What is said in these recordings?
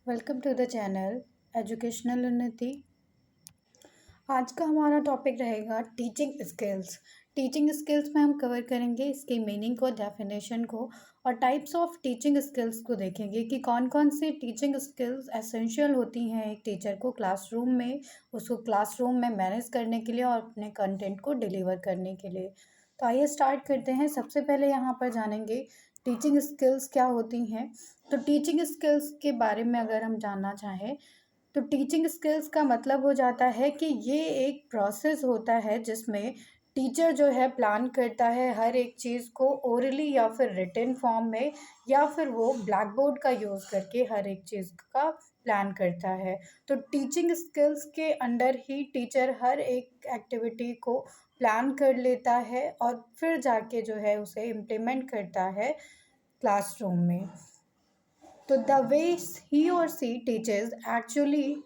Welcome to the channel educational Unnati. आज का हमारा टॉपिक रहेगा टीचिंग स्किल्स। टीचिंग स्किल्स में हम कवर करेंगे इसकी मीनिंग को, डेफिनेशन को और टाइप्स ऑफ टीचिंग स्किल्स को देखेंगे कि कौन कौन सी टीचिंग स्किल्स एसेंशियल होती हैं एक टीचर को क्लासरूम में, उसको क्लासरूम में मैनेज करने के लिए और अपने कंटेंट को डिलीवर करने के लिए। तो आइए स्टार्ट करते हैं। सबसे पहले यहाँ पर जानेंगे टीचिंग स्किल्स क्या होती हैं। तो टीचिंग स्किल्स के बारे में अगर हम जानना चाहें तो टीचिंग स्किल्स का मतलब हो जाता है कि ये एक प्रोसेस होता है जिसमें टीचर जो है प्लान करता है हर एक चीज़ को ओरली या फिर रिटन फॉर्म में, या फिर वो ब्लैक बोर्ड का यूज़ करके हर एक चीज़ का प्लान करता है। तो टीचिंग स्किल्स के अंडर ही टीचर हर एक एक्टिविटी को प्लान कर लेता है और फिर जाके जो है उसे इम्प्लीमेंट करता है क्लासरूम में। So the way he or she teaches actually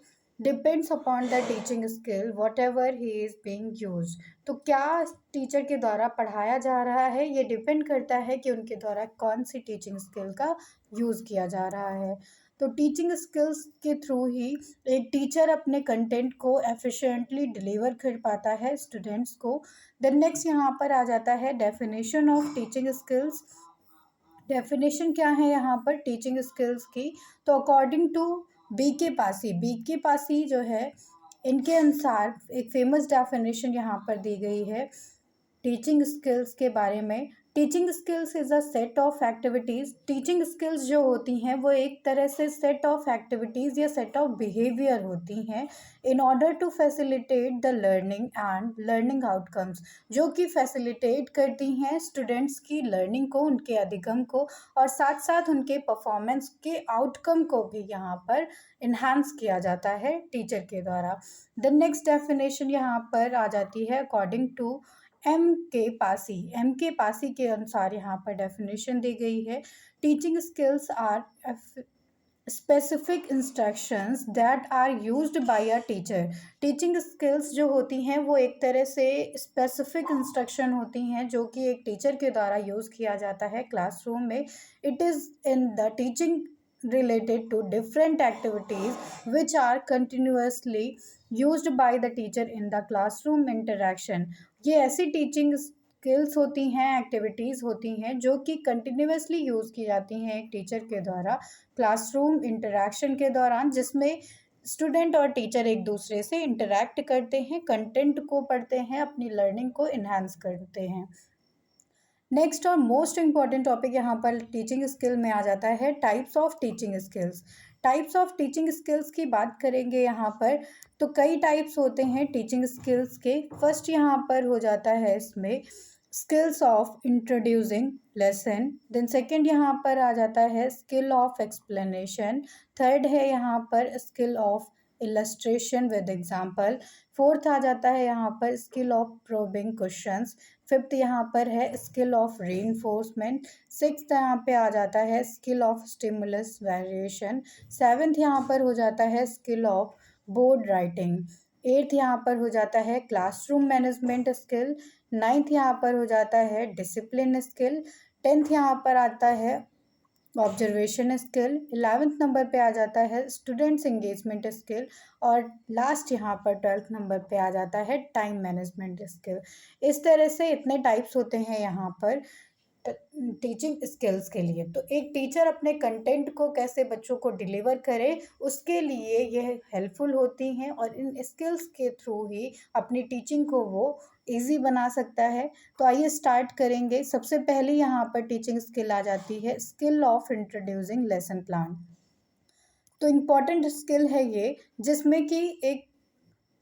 depends upon the teaching skill whatever he is being used। तो क्या टीचर के द्वारा पढ़ाया जा रहा है ये डिपेंड करता है कि उनके द्वारा कौन सी टीचिंग स्किल का यूज़ किया जा रहा है। तो टीचिंग स्किल्स के थ्रू ही एक टीचर अपने कंटेंट को एफिशिएंटली डिलीवर कर पाता है स्टूडेंट्स को। देन नेक्स्ट यहाँ पर आ जाता है definition of teaching skills. Definition क्या है यहाँ पर टीचिंग स्किल्स की? तो अकॉर्डिंग टू बी के पासी जो है, इनके अनुसार एक फेमस डेफिनेशन यहाँ पर दी गई है टीचिंग स्किल्स के बारे में। Teaching skills is a set of activities. Teaching skills जो होती हैं वो एक तरह से सेट ऑफ एक्टिविटीज़ या सेट ऑफ बिहेवियर होती हैं in order to facilitate the learning and learning outcomes, जो कि फैसिलिटेट करती हैं स्टूडेंट्स की लर्निंग को, उनके अधिगम को और साथ साथ उनके परफॉर्मेंस के आउटकम को भी यहाँ पर इन्हांस किया जाता है टीचर के द्वारा। द नेक्स्ट डेफिनेशन यहाँ पर आ जाती है अकॉर्डिंग टू एम के पासी के अनुसार यहाँ पर डेफिनेशन दी गई है। Teaching skills are specific instructions that are used by a teacher. Teaching skills जो होती हैं वो एक तरह से स्पेसिफिक इंस्ट्रक्शन होती हैं जो कि एक टीचर के द्वारा यूज़ किया जाता है क्लासरूम में। It is in the teaching related to different activities which are continuously used by the teacher in the classroom interaction। ये ऐसी टीचिंग स्किल्स होती हैं, एक्टिविटीज़ होती हैं जो कि कंटिन्यूसली यूज़ की जाती हैं एक टीचर के द्वारा क्लासरूम इंटरेक्शन के दौरान, जिसमें स्टूडेंट और टीचर एक दूसरे से इंटरेक्ट करते हैं, कंटेंट को पढ़ते हैं, अपनी लर्निंग को इन्हांस करते हैं। नेक्स्ट और मोस्ट इम्पॉर्टेंट टॉपिक यहाँ पर टीचिंग स्किल में आ जाता है types of teaching skills. Types of teaching skills की बात करेंगे यहाँ पर, तो कई टाइप्स होते हैं टीचिंग स्किल्स के। फर्स्ट यहाँ पर हो जाता है इसमें skills of introducing lesson. Then second यहाँ पर आ जाता है स्किल ऑफ एक्सप्लेनेशन। थर्ड है यहाँ पर skill of illustration with example. Fourth आ जाता है यहाँ पर skill of probing questions. Fifth यहाँ पर है स्किल ऑफ रीइंफोर्समेंट। सिक्स्थ यहाँ पे आ जाता है skill of stimulus variation. Seventh यहाँ पर हो जाता है skill of board writing. Eighth यहाँ पर हो जाता है क्लासरूम मैनेजमेंट स्किल। नाइन्थ यहाँ पर हो जाता है डिसिप्लिन स्किल। टेंथ यहाँ पर आता है ऑब्जर्वेशन स्किल। 11th नंबर पे आ जाता है स्टूडेंट्स एंगेजमेंट स्किल। और लास्ट यहाँ पर 12th नंबर पे आ जाता है टाइम मैनेजमेंट स्किल। इस तरह से इतने टाइप्स होते हैं यहाँ पर टीचिंग स्किल्स के लिए। तो एक टीचर अपने कंटेंट को कैसे बच्चों को डिलीवर करे उसके लिए यह हेल्पफुल होती हैं और इन स्किल्स के थ्रू ही अपनी टीचिंग को वो इजी बना सकता है। तो आइए स्टार्ट करेंगे। सबसे पहले यहाँ पर टीचिंग स्किल आ जाती है skill of introducing lesson plan. तो इम्पॉर्टेंट स्किल है ये, जिसमें कि एक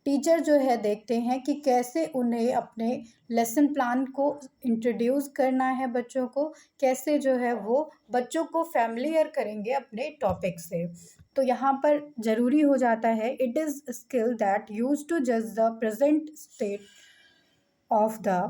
टीचर जो है देखते हैं कि कैसे उन्हें अपने लेसन प्लान को इंट्रोड्यूस करना है बच्चों को, कैसे जो है वो बच्चों को फैमिलियर करेंगे अपने टॉपिक से। तो यहाँ पर ज़रूरी हो जाता है it is skill that use to जज the present state of the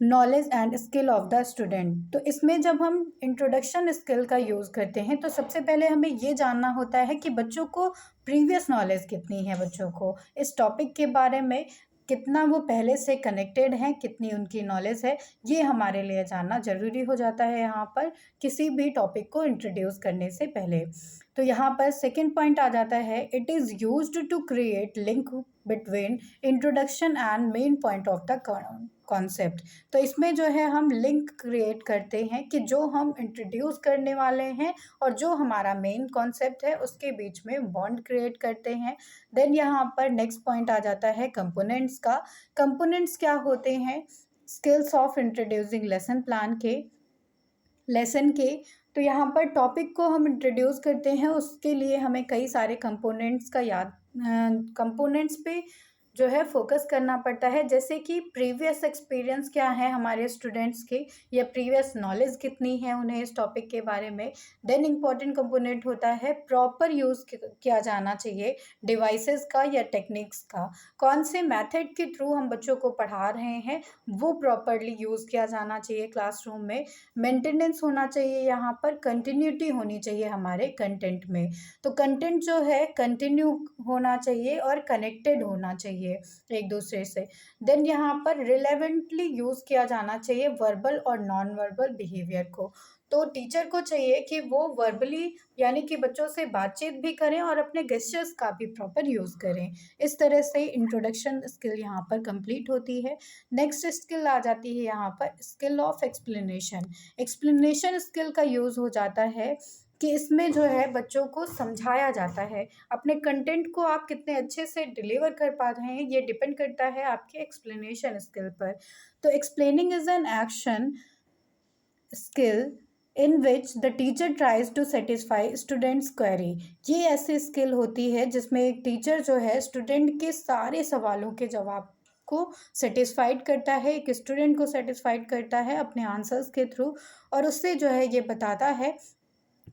knowledge and skill of the student. तो इसमें जब हम इंट्रोडक्शन स्किल का यूज़ करते हैं तो सबसे पहले हमें ये जानना होता है कि बच्चों को प्रीवियस नॉलेज कितनी है, बच्चों को इस टॉपिक के बारे में कितना वो पहले से कनेक्टेड हैं, कितनी उनकी नॉलेज है, ये हमारे लिए जानना ज़रूरी हो जाता है यहाँ पर किसी भी टॉपिक को इंट्रोड्यूस करने से पहले। तो यहाँ पर सेकंड पॉइंट आ जाता है, it is used to create link between introduction and main point of the concept. तो इसमें जो है हम लिंक क्रिएट करते हैं कि जो हम इंट्रोड्यूस करने वाले हैं और जो हमारा मेन कॉन्सेप्ट है उसके बीच में बॉन्ड क्रिएट करते हैं। देन यहाँ पर नेक्स्ट पॉइंट आ जाता है कंपोनेंट्स का। कंपोनेंट्स क्या होते हैं? स्किल्स ऑफ इंट्रोड्यूसिंग लेसन के। तो यहाँ पर टॉपिक को हम इंट्रोड्यूस करते हैं, उसके लिए हमें कई सारे कंपोनेंट्स पे जो है फोकस करना पड़ता है, जैसे कि प्रीवियस एक्सपीरियंस क्या है हमारे स्टूडेंट्स के, या प्रीवियस नॉलेज कितनी है उन्हें इस टॉपिक के बारे में। देन इम्पॉर्टेंट कंपोनेंट होता है प्रॉपर यूज़ किया जाना चाहिए डिवाइसेस का या टेक्निक्स का, कौन से मेथड के थ्रू हम बच्चों को पढ़ा रहे हैं वो प्रॉपरली यूज़ किया जाना चाहिए क्लासरूम में। मेंटेनेंस होना चाहिए, यहाँ पर कंटिन्यूटी होनी चाहिए हमारे कंटेंट में। तो कंटेंट जो है कंटिन्यू होना चाहिए और कनेक्टेड होना चाहिए एक दूसरे से। देन यहाँ पर रिलेवेंटली यूज़ किया जाना चाहिए वर्बल और नॉन वर्बल बिहेवियर को। तो टीचर को चाहिए कि वो वर्बली यानी कि बच्चों से बातचीत भी करें और अपने गेस्चर्स का भी प्रॉपर यूज़ करें। इस तरह से इंट्रोडक्शन स्किल यहाँ पर कंप्लीट होती है। नेक्स्ट स्किल आ जाती है यहाँ पर skill of explanation. Explanation skill का यूज़ हो जाता है कि इसमें जो है बच्चों को समझाया जाता है। अपने कंटेंट को आप कितने अच्छे से डिलीवर कर पा रहे हैं ये डिपेंड करता है आपके एक्सप्लेनेशन स्किल पर। तो explaining is an action skill in which the teacher tries to satisfy students query. ये ऐसी स्किल होती है जिसमें एक टीचर जो है स्टूडेंट के सारे सवालों के जवाब को सेटिस्फाइड करता है, एक स्टूडेंट को सेटिस्फाइड करता है अपने आंसर्स के थ्रू, और उससे जो है ये बताता है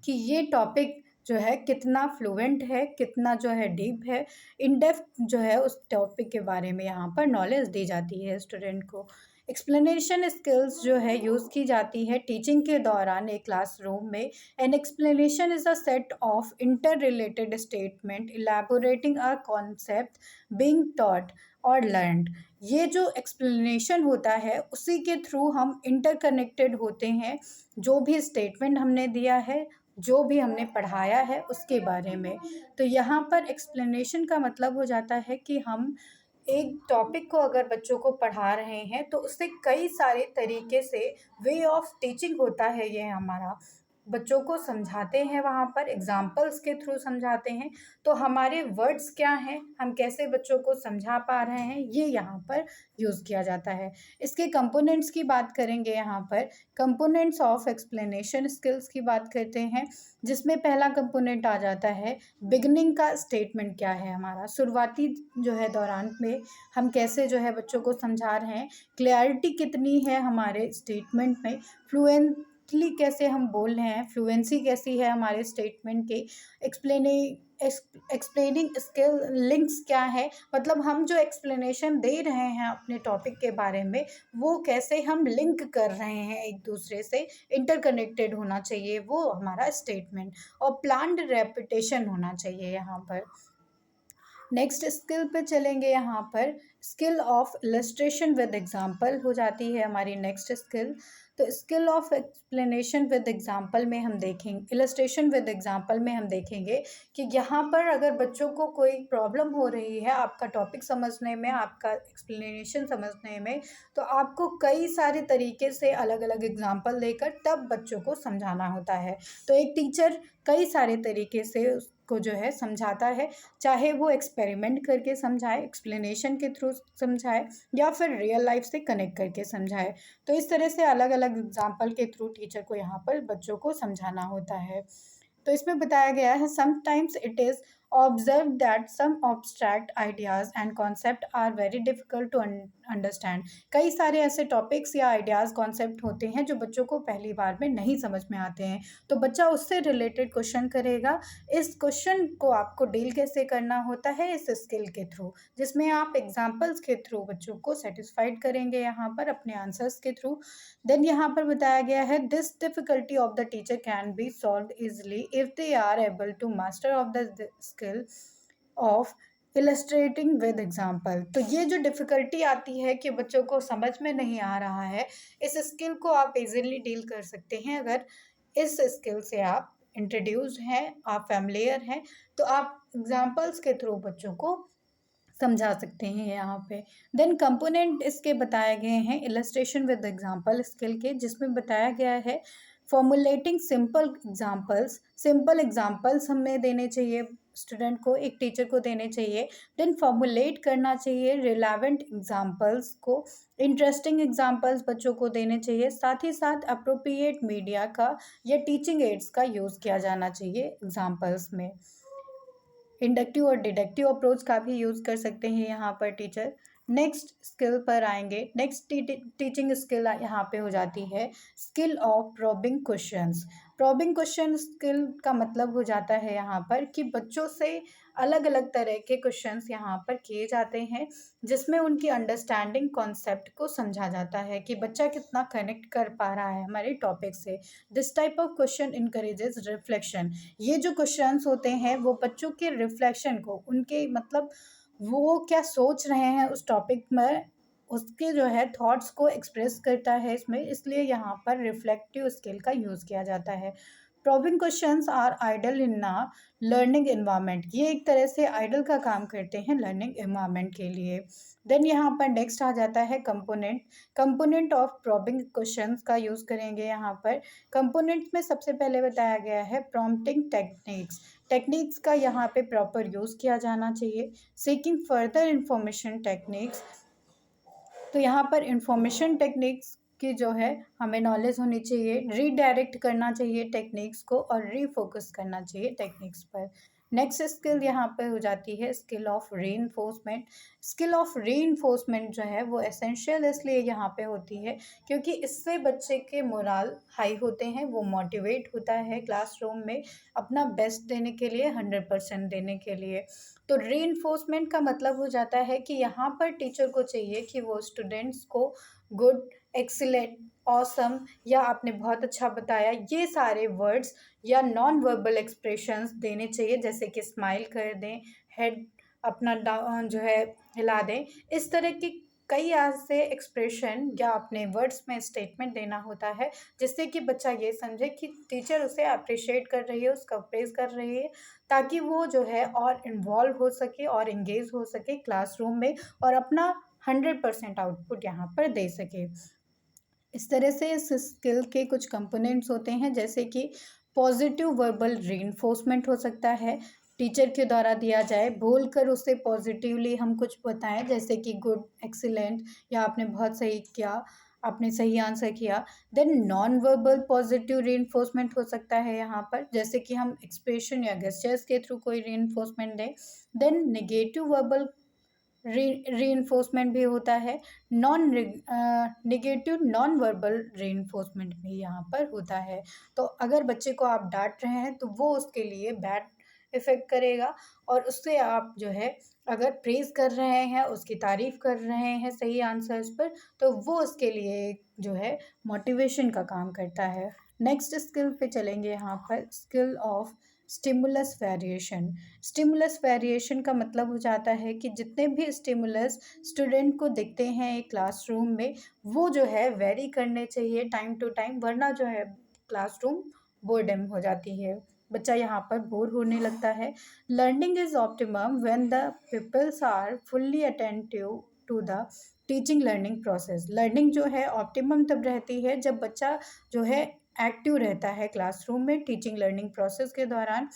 कि ये टॉपिक जो है कितना फ्लुएंट है, कितना जो है डीप है, इन डेप्थ जो है उस टॉपिक के बारे में यहाँ पर नॉलेज दी जाती है स्टूडेंट को। एक्सप्लेनेशन स्किल्स जो है यूज़ की जाती है टीचिंग के दौरान एक क्लासरूम में। An explanation is a set of inter related statement elaborating a concept being taught और लर्नड। ये जो एक्सप्लेनेशन होता है उसी के थ्रू हम इंटरकनेक्टेड होते हैं, जो भी स्टेटमेंट हमने दिया है, जो भी हमने पढ़ाया है उसके बारे में। तो यहाँ पर एक्सप्लेनेशन का मतलब हो जाता है कि हम एक टॉपिक को अगर बच्चों को पढ़ा रहे हैं तो उससे कई सारे तरीके से वे ऑफ टीचिंग होता है ये हमारा। बच्चों को समझाते हैं, वहाँ पर एग्जाम्पल्स के थ्रू समझाते हैं। तो हमारे वर्ड्स क्या हैं, हम कैसे बच्चों को समझा पा रहे हैं, ये यहाँ पर यूज़ किया जाता है। इसके कंपोनेंट्स की बात करेंगे यहाँ पर, कंपोनेंट्स ऑफ एक्सप्लेनेशन स्किल्स की बात करते हैं, जिसमें पहला कंपोनेंट आ जाता है बिगनिंग का स्टेटमेंट क्या है हमारा, शुरुआती जो है दौरान में हम कैसे जो है बच्चों को समझा रहे हैं, क्लैरिटी कितनी है हमारे स्टेटमेंट में, फ्लुएंटली कैसे हम बोल रहे हैं, फ्लुएंसी कैसी है हमारे स्टेटमेंट के, एक्सप्लेनिंग स्किल लिंक्स क्या है, मतलब हम जो एक्सप्लेनेशन दे रहे हैं अपने टॉपिक के बारे में वो कैसे हम लिंक कर रहे हैं एक दूसरे से, इंटरकनेक्टेड होना चाहिए वो हमारा स्टेटमेंट, और प्लान्ड रेपिटेशन होना चाहिए यहाँ पर। नेक्स्ट स्किल पे चलेंगे, यहाँ पर skill of illustration with example हो जाती है हमारी नेक्स्ट स्किल। तो skill of explanation with example में हम देखेंगे, इलस्ट्रेशन विद एग्जाम्पल में हम देखेंगे कि यहाँ पर अगर बच्चों को कोई प्रॉब्लम हो रही है आपका टॉपिक समझने में, आपका एक्सप्लेनेशन समझने में, तो आपको कई सारे तरीके से अलग अलग एग्जाम्पल देकर तब बच्चों को समझाना होता है। तो एक टीचर कई सारे तरीके से उसको जो है समझाता है, चाहे वो एक्सपेरिमेंट करके समझाए, एक्सप्लेनेशन के थ्रू समझाए, या फिर रियल लाइफ से कनेक्ट करके समझाए। तो इस तरह से अलग अलग एग्जाम्पल के थ्रू टीचर को यहाँ पर बच्चों को समझाना होता है। तो इसमें बताया गया है sometimes it is observe that some abstract ideas and concept are very difficult to understand. कई सारे ऐसे टॉपिक्स या आइडियाज़ कॉन्सेप्ट होते हैं जो बच्चों को पहली बार में नहीं समझ में आते हैं, तो बच्चा उससे रिलेटेड क्वेश्चन करेगा। इस क्वेश्चन को आपको डील कैसे करना होता है इस स्किल के थ्रू, जिसमें आप एग्जाम्पल्स के थ्रू बच्चों को सेटिस्फाइड करेंगे यहाँ पर अपने आंसर्स के थ्रू। देन यहाँ पर बताया गया है this difficulty of the teacher can be solve easily if they are able to master of the skill of illustrating with example. तो ये जो डिफ़िकल्टी आती है कि बच्चों को समझ में नहीं आ रहा है, इस स्किल को आप इजीली डील कर सकते हैं अगर इस स्किल से आप इंट्रोड्यूस्ड हैं, आप फैमिलियर हैं, तो आप एग्जांपल्स के थ्रू बच्चों को समझा सकते हैं यहाँ पे। देन कंपोनेंट इसके बताए गए हैं इलस्ट्रेशन विद एग्जांपल स्किल के, जिसमें बताया गया है फॉर्मुलेटिंग सिंपल एग्जांपल्स हमें देने चाहिए, स्टूडेंट को, एक टीचर को देने चाहिए। देन फॉर्मुलेट करना चाहिए रिलेवेंट एग्जांपल्स को, इंटरेस्टिंग एग्जांपल्स बच्चों को देने चाहिए। साथ ही साथ अप्रोप्रिएट मीडिया का या टीचिंग एड्स का यूज़ किया जाना चाहिए एग्जांपल्स में। इंडक्टिव और डिडक्टिव अप्रोच का भी यूज़ कर सकते हैं यहाँ पर टीचर। नेक्स्ट स्किल पर आएंगे। नेक्स्ट टीचिंग स्किल यहाँ पे हो जाती है skill of probing questions. Probing question skill का मतलब हो जाता है यहाँ पर कि बच्चों से अलग अलग तरह के क्वेश्चंस यहाँ पर किए जाते हैं, जिसमें उनकी अंडरस्टैंडिंग कॉन्सेप्ट को समझा जाता है कि बच्चा कितना कनेक्ट कर पा रहा है हमारे टॉपिक से। This type of question encourages reflection. ये जो क्वेश्चंस होते हैं वो बच्चों के रिफ्लेक्शन को, उनके मतलब वो क्या सोच रहे हैं उस टॉपिक में, उसके जो है थॉट्स को एक्सप्रेस करता है इसमें, इसलिए यहाँ पर रिफ्लेक्टिव स्किल का यूज़ किया जाता है। Probing questions are ideal in a learning environment. ये एक तरह से आइडल का काम करते हैं लर्निंग एनवायरनमेंट के लिए। देन यहाँ पर नेक्स्ट आ जाता है कंपोनेंट ऑफ प्रोबिंग क्वेश्चंस का यूज़ करेंगे यहाँ पर। कंपोनेंट्स में सबसे पहले बताया गया है प्रॉम्प्टिंग टेक्निक्स का यहाँ पे प्रॉपर यूज़ किया जाना चाहिए। सीकिंग फर्दर इंफॉर्मेशन टेक्निक्स, तो यहाँ पर इंफॉर्मेशन टेक्निक्स की जो है हमें नॉलेज होनी चाहिए। रीडायरेक्ट करना चाहिए टेक्निक्स को और रीफोकस करना चाहिए टेक्निक्स पर। नेक्स्ट स्किल यहाँ पर हो जाती है skill of reinforcement. Skill of reinforcement जो है वो एसेंशियल इसलिए यहाँ पे होती है क्योंकि इससे बच्चे के मोरल हाई होते हैं, वो मोटिवेट होता है क्लासरूम में अपना बेस्ट देने के लिए, 100% देने के लिए। तो रीइंफोर्समेंट का मतलब हो जाता है कि यहाँ पर टीचर को चाहिए कि वो स्टूडेंट्स को गुड, एक्सीलेंट, ऑसम या आपने बहुत अच्छा बताया, ये सारे वर्ड्स या नॉन वर्बल एक्सप्रेशंस देने चाहिए, जैसे कि स्माइल कर दें, हेड अपना डाउन जो है हिला दें। इस तरह की कई ऐसे एक्सप्रेशन या अपने वर्ड्स में स्टेटमेंट देना होता है जिससे कि बच्चा ये समझे कि टीचर उसे अप्रिशिएट कर रही है, उसका प्रेज़ कर रही है, ताकि वो जो है और इन्वॉल्व हो सके और इंगेज हो सके क्लासरूम में और अपना 100% आउटपुट यहाँ पर दे सके। इस तरह से इस स्किल के कुछ कंपोनेंट्स होते हैं, जैसे कि पॉजिटिव वर्बल रीइंफोर्समेंट हो सकता है, टीचर के द्वारा दिया जाए, बोलकर उससे पॉजिटिवली हम कुछ बताएं, जैसे कि गुड, एक्सीलेंट या आपने बहुत सही किया, आपने सही आंसर किया। Then non verbal positive reinforcement हो सकता है यहाँ पर, जैसे कि हम एक्सप्रेशन या गेस्चर्स के थ्रू कोई रीइंफोर्समेंट दें। देन नेगेटिव वर्बल रीइंफोर्समेंट भी होता है। नेगेटिव नॉन वर्बल रीइंफोर्समेंट भी यहाँ पर होता है। तो अगर बच्चे को आप डांट रहे हैं तो वो उसके लिए बैड इफ़ेक्ट करेगा, और उससे आप जो है अगर प्रेज़ कर रहे हैं, उसकी तारीफ़ कर रहे हैं सही आंसर्स पर, तो वो उसके लिए जो है मोटिवेशन का काम करता है। नेक्स्ट स्किल पे चलेंगे यहाँ पर, स्किल ऑफ स्टिमुलस वेरिएशन का मतलब हो जाता है कि जितने भी स्टिमुलस स्टूडेंट को दिखते हैं एक क्लासरूम में, वो जो है वेरी करने चाहिए टाइम टू टाइम, वरना जो है क्लासरूम बोर्डम हो जाती है, बच्चा यहाँ पर बोर होने लगता है। Learning is optimum when the peoples are fully attentive to the teaching learning process. Learning जो है ऑप्टिमम तब रहती है जब बच्चा जो है एक्टिव रहता है क्लासरूम में टीचिंग लर्निंग प्रोसेस के दौरान।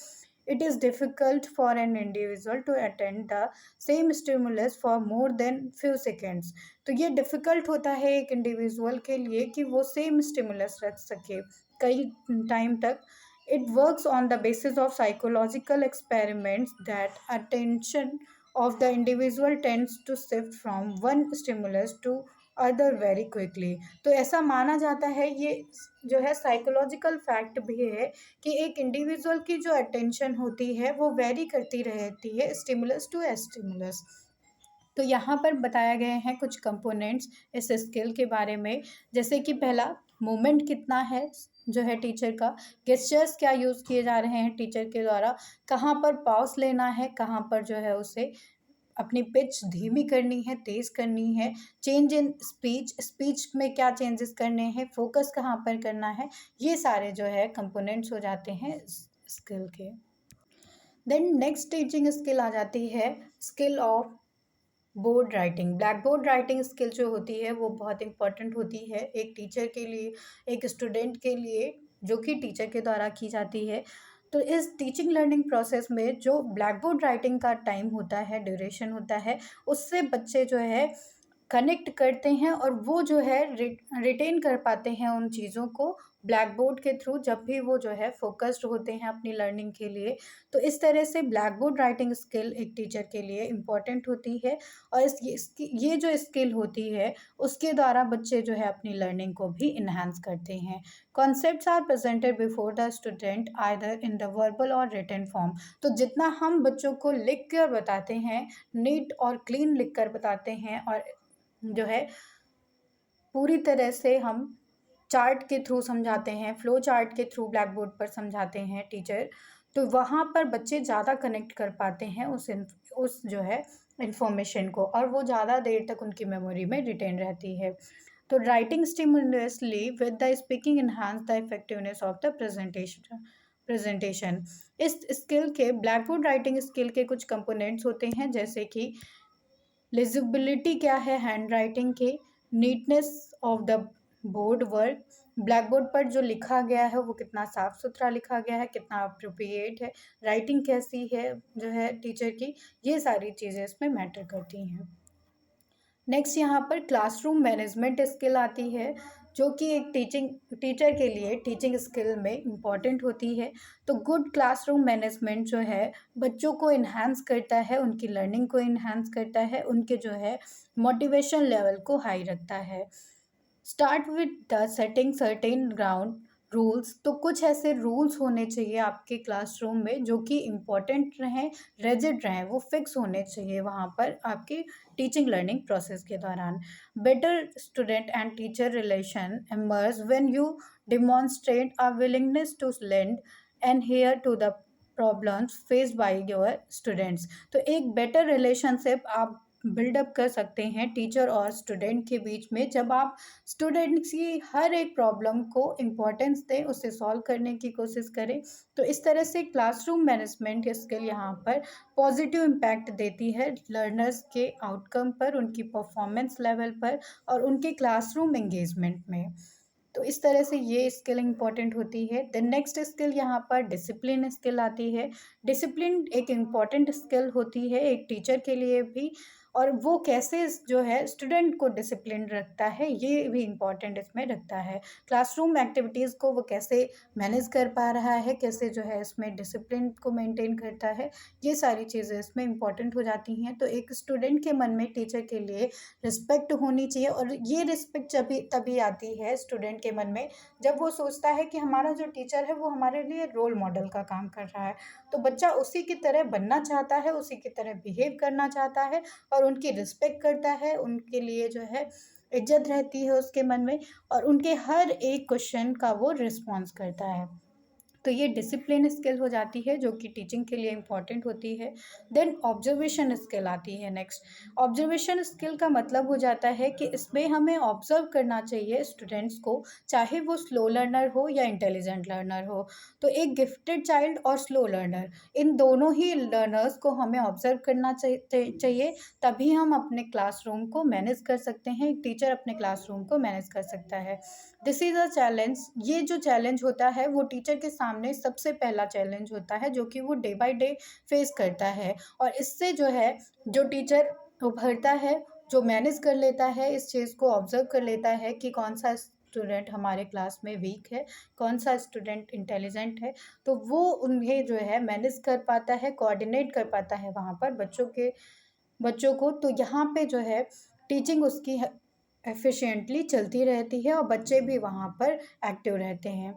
It is difficult for an individual to attend the same stimulus for more than few seconds. तो ये डिफ़िकल्ट होता है एक इंडिविजुअल के लिए कि वो सेम स्टिमुलस रख सके कई टाइम तक। It works on the basis of psychological experiments that attention of the individual tends to shift from one stimulus to other very quickly। तो ऐसा माना जाता है, ये जो है साइकोलॉजिकल फैक्ट भी है कि एक इंडिविजुअल की जो अटेंशन होती है वो वेरी करती रहती है स्टिमुलस टू स्टिमुलस। तो यहाँ पर बताया गए हैं कुछ कंपोनेंट्स इस स्किल के बारे में, जैसे कि पहला, मूवमेंट कितना है जो है टीचर का, गेस्चर्स क्या यूज़ किए जा रहे हैं टीचर के द्वारा, कहाँ पर पॉज लेना है, कहाँ पर जो है उसे अपनी पिच धीमी करनी है, तेज़ करनी है, चेंज इन स्पीच, स्पीच में क्या चेंजेस करने हैं, फोकस कहाँ पर करना है, ये सारे जो है कंपोनेंट्स हो जाते हैं स्किल के। देन नेक्स्ट टीचिंग स्किल आ जाती है skill of board writing. Black board writing skill जो होती है वो बहुत इंपॉर्टेंट होती है एक टीचर के लिए, एक स्टूडेंट के लिए, जो कि टीचर के द्वारा की जाती है। तो इस टीचिंग लर्निंग प्रोसेस में जो ब्लैक बोर्ड राइटिंग का टाइम होता है, ड्यूरेशन होता है, उससे बच्चे जो है कनेक्ट करते हैं और वो जो है रिटेन कर पाते हैं उन चीज़ों को ब्लैक बोर्ड के थ्रू, जब भी वो जो है फोकस्ड होते हैं अपनी लर्निंग के लिए। तो इस तरह से ब्लैक बोर्ड राइटिंग स्किल एक टीचर के लिए इम्पॉर्टेंट होती है और ये जो स्किल होती है उसके द्वारा बच्चे जो है अपनी लर्निंग को भी इन्हांस करते हैं। Concepts are presented before the student either in the verbal or written form. तो जितना हम बच्चों को लिख कर बताते हैं, नीट और क्लीन लिख कर बताते हैं, और जो है पूरी तरह से हम चार्ट के थ्रू समझाते हैं, फ्लो चार्ट के थ्रू ब्लैक बोर्ड पर समझाते हैं टीचर, तो वहाँ पर बच्चे ज़्यादा कनेक्ट कर पाते हैं उस जो है इंफॉर्मेशन को, और वो ज़्यादा देर तक उनकी मेमोरी में रिटेन रहती है। तो writing simultaneously with the speaking enhance the effectiveness of the presentation. इस स्किल के, ब्लैक बोर्ड राइटिंग स्किल के कुछ कंपोनेंट्स होते हैं, जैसे कि लिजिबिलिटी क्या है हैंड राइटिंग के, neatness of the board work, black board पर जो लिखा गया है वो कितना साफ सुथरा लिखा गया है, कितना अप्रोप्रिएट है, राइटिंग कैसी है जो है टीचर की, ये सारी चीज़ें इसमें मैटर करती हैं। नेक्स्ट यहाँ पर क्लासरूम मैनेजमेंट स्किल आती है, जो कि एक टीचर के लिए टीचिंग स्किल में इम्पॉर्टेंट होती है। तो गुड क्लासरूम मैनेजमेंट जो है बच्चों को इन्हांस करता है, उनकी लर्निंग को इन्हांस करता है, उनके जो है मोटिवेशन लेवल को हाई रखता है। Start with the setting certain ground rules. तो कुछ ऐसे रूल्स होने चाहिए आपके क्लासरूम में जो कि इम्पॉर्टेंट रहें, रेजिड रहें, वो फिक्स होने चाहिए वहाँ पर आपकी टीचिंग लर्निंग प्रोसेस के दौरान। Better student and teacher relation emerge when you demonstrate a willingness to lend and hear to the problems faced by your students. तो एक बेटर रिलेशनशिप आप बिल्डअप कर सकते हैं टीचर और स्टूडेंट के बीच में, जब आप स्टूडेंट्स की हर एक प्रॉब्लम को इम्पोर्टेंस दें, उसे सॉल्व करने की कोशिश करें। तो इस तरह से क्लासरूम मैनेजमेंट स्किल यहाँ पर पॉजिटिव इम्पैक्ट देती है लर्नर्स के आउटकम पर, उनकी परफॉर्मेंस लेवल पर और उनके क्लासरूम एंगेजमेंट में। तो इस तरह से ये स्किल इम्पॉर्टेंट होती है। द नेक्स्ट स्किल यहाँ पर डिसिप्लिन स्किल आती है। डिसिप्लिन एक इम्पॉर्टेंट स्किल होती है एक टीचर के लिए भी, और वो कैसे जो है स्टूडेंट को डिसिप्लिन रखता है ये भी इम्पॉर्टेंट इसमें रखता है। क्लासरूम एक्टिविटीज़ को वो कैसे मैनेज कर पा रहा है, कैसे जो है इसमें डिसिप्लिन को मेंटेन करता है, ये सारी चीज़ें इसमें इम्पॉर्टेंट हो जाती हैं। तो एक स्टूडेंट के मन में टीचर के लिए रिस्पेक्ट होनी चाहिए, और ये रिस्पेक्ट तभी आती है स्टूडेंट के मन में जब वो सोचता है कि हमारा जो टीचर है वो हमारे लिए रोल मॉडल का काम कर रहा है। तो बच्चा उसी की तरह बनना चाहता है, उसी की तरह बिहेव करना चाहता है और उनकी रिस्पेक्ट करता है, उनके लिए जो है इज्जत रहती है उसके मन में, और उनके हर एक क्वेश्चन का वो रिस्पॉन्स करता है। तो ये डिसिप्लिन स्किल हो जाती है जो कि टीचिंग के लिए इम्पॉर्टेंट होती है। देन ऑब्जर्वेशन स्किल आती है नेक्स्ट। ऑब्जर्वेशन स्किल का मतलब हो जाता है कि इसमें हमें ऑब्जर्व करना चाहिए स्टूडेंट्स को, चाहे वो स्लो लर्नर हो या इंटेलिजेंट लर्नर हो। तो एक गिफ्टेड चाइल्ड और स्लो लर्नर, इन दोनों ही लर्नर्स को हमें ऑब्जर्व करना चाहिए, तभी हम अपने क्लासरूम को मैनेज कर सकते हैं, एक टीचर अपने क्लासरूम को मैनेज कर सकता है। This is a challenge. ये जो चैलेंज होता है वो टीचर के सामने सबसे पहला चैलेंज होता है जो कि वो डे बाय डे फेस करता है, और इससे जो है जो टीचर उभरता है, जो मैनेज कर लेता है, इस चीज़ को ऑब्जर्व कर लेता है कि कौन सा स्टूडेंट हमारे क्लास में वीक है, कौन सा स्टूडेंट इंटेलिजेंट है, तो वो उन्हें जो है मैनेज कर पाता है, कोऑर्डिनेट कर पाता है वहाँ पर बच्चों को। तो यहाँ पे जो है टीचिंग उसकी एफिशिएंटली चलती रहती है और बच्चे भी वहाँ पर एक्टिव रहते हैं।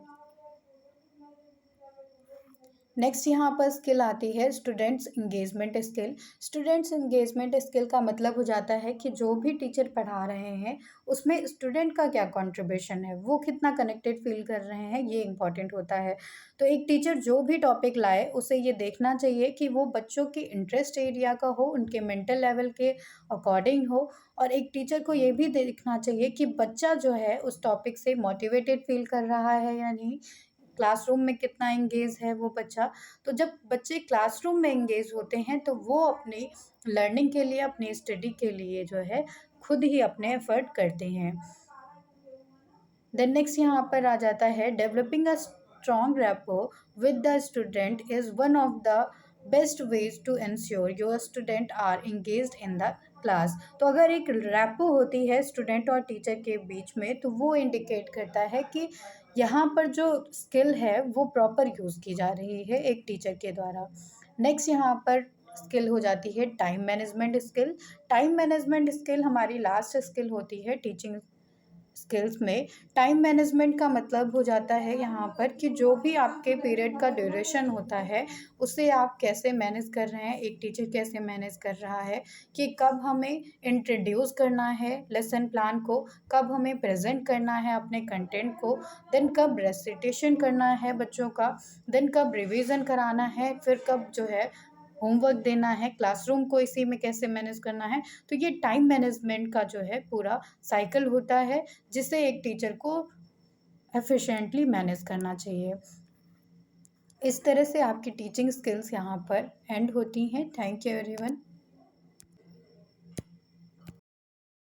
नेक्स्ट यहाँ पर स्किल आती है students engagement skill. Students engagement skill का मतलब हो जाता है कि जो भी टीचर पढ़ा रहे हैं उसमें स्टूडेंट का क्या कंट्रीब्यूशन है, वो कितना कनेक्टेड फील कर रहे हैं, ये इंपॉर्टेंट होता है। तो एक टीचर जो भी टॉपिक लाए उसे ये देखना चाहिए कि वो बच्चों के इंटरेस्ट एरिया का हो, उनके मेंटल लेवल के अकॉर्डिंग हो। और एक टीचर को ये भी देखना चाहिए कि बच्चा जो है उस टॉपिक से मोटिवेटेड फील कर रहा है या नहीं, क्लासरूम में कितना एंगेज है वो बच्चा। तो जब बच्चे क्लासरूम में एंगेज होते हैं तो वो अपनी लर्निंग के लिए, अपनी स्टडी के लिए जो है खुद ही अपने एफर्ट करते हैं। देन नेक्स्ट यहाँ पर आ जाता है developing a strong rapport with the student is one of the best ways to ensure your student are engaged in the class. तो अगर एक रैपो होती है स्टूडेंट और टीचर के बीच में तो वो इंडिकेट करता है कि यहाँ पर जो स्किल है वो प्रॉपर यूज़ की जा रही है एक टीचर के द्वारा। नेक्स्ट यहाँ पर स्किल हो जाती है time management skill. Time management skill हमारी लास्ट स्किल होती है टीचिंग स्किल्स में। टाइम मैनेजमेंट का मतलब हो जाता है यहाँ पर कि जो भी आपके पीरियड का ड्यूरेशन होता है उसे आप कैसे मैनेज कर रहे हैं, एक टीचर कैसे मैनेज कर रहा है कि कब हमें इंट्रोड्यूस करना है लेसन प्लान को, कब हमें प्रेजेंट करना है अपने कंटेंट को, देन कब रेसिटेशन करना है बच्चों का, देन कब रिवीजन कराना है, फिर कब जो है होमवर्क देना है, क्लासरूम को इसी में कैसे मैनेज करना है। तो ये टाइम मैनेजमेंट का जो है पूरा साइकिल होता है जिसे एक टीचर को एफिशिएंटली मैनेज करना चाहिए। इस तरह से आपकी टीचिंग स्किल्स यहाँ पर एंड होती हैं। Thank you everyone.